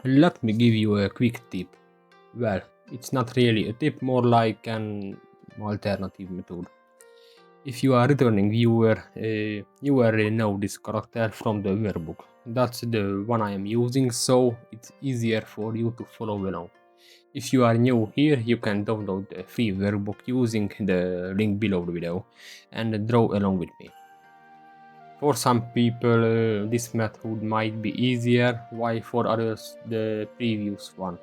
Let me give you a quick tip. Well, it's not really a tip, more like an alternative method. If you are returning viewer, you already know this character from the workbook. That's the one I am using, so it's easier for you to follow along. If you are new here, you can download the free workbook using the link below the video and draw along with me. For some people, this method might be easier, while for others, the previous one,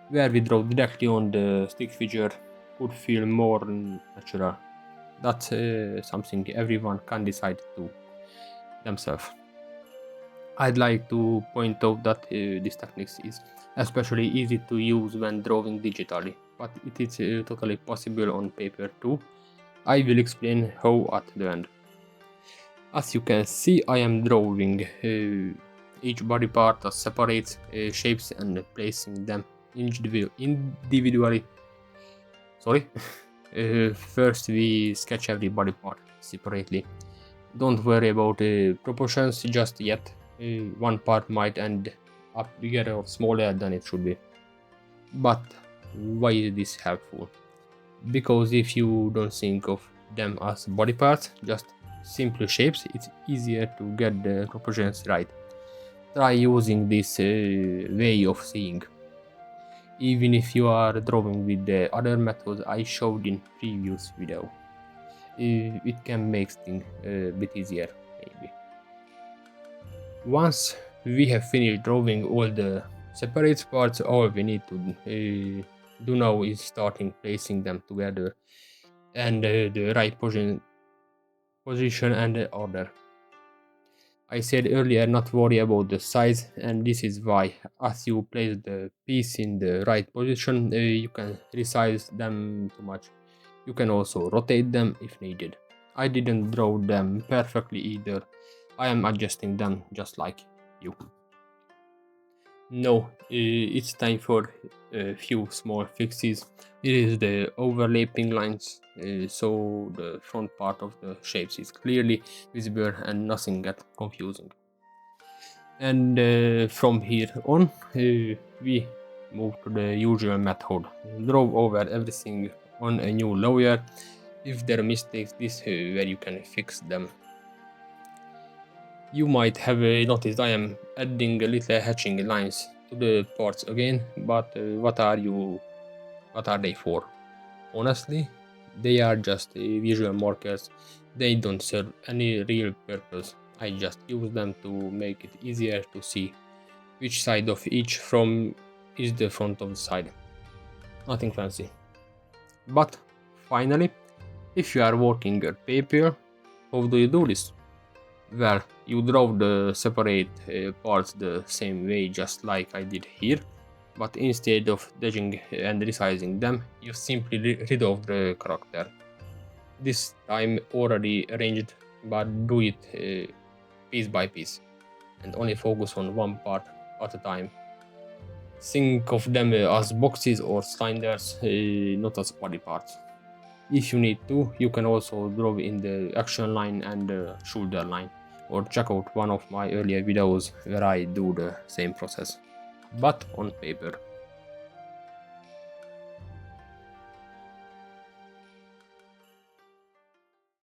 where we draw directly on the stick figure, could feel more natural. That's something everyone can decide to themselves. I'd like to point out that this technique is especially easy to use when drawing digitally, but it is totally possible on paper too. I will explain how at the end. As you can see, I am drawing each body part as separate shapes and placing them individually. Sorry. First, we sketch every body part separately. Don't worry about proportions just yet. One part might end up bigger or smaller than it should be. But why is this helpful? Because if you don't think of them as body parts, just simple shapes, it's easier to get the proportions right. Try using this way of seeing. Even if you are drawing with the other methods I showed in previous video, it can make things a bit easier maybe. Once we have finished drawing all the separate parts, all we need to do now is starting placing them together and the right position and the order. I said earlier not worry about the size, and this is why. As you place the piece in the right position, you can resize them too much. You can also rotate them if needed. I didn't draw them perfectly either. I am adjusting them just like you. No, it's time for a few small fixes. It is the overlapping lines, so the front part of the shapes is clearly visible and nothing gets confusing. And from here on, we move to the usual method. Draw over everything on a new layer. If there are mistakes, this where you can fix them. You might have noticed I am adding a little hatching lines to the parts again, but what are they for? Honestly, they are just visual markers. They don't serve any real purpose. I just use them to make it easier to see which side of each from is the front of the side. Nothing fancy. But finally, if you are working on paper, how do you do this? Well, you draw the separate parts the same way just like I did here, but instead of edging and resizing them, you simply rid of the character. This time already arranged, but do it piece by piece and only focus on one part at a time. Think of them as boxes or cylinders, not as body parts. If you need to, you can also draw in the action line and the shoulder line, or check out one of my earlier videos where I do the same process, but on paper.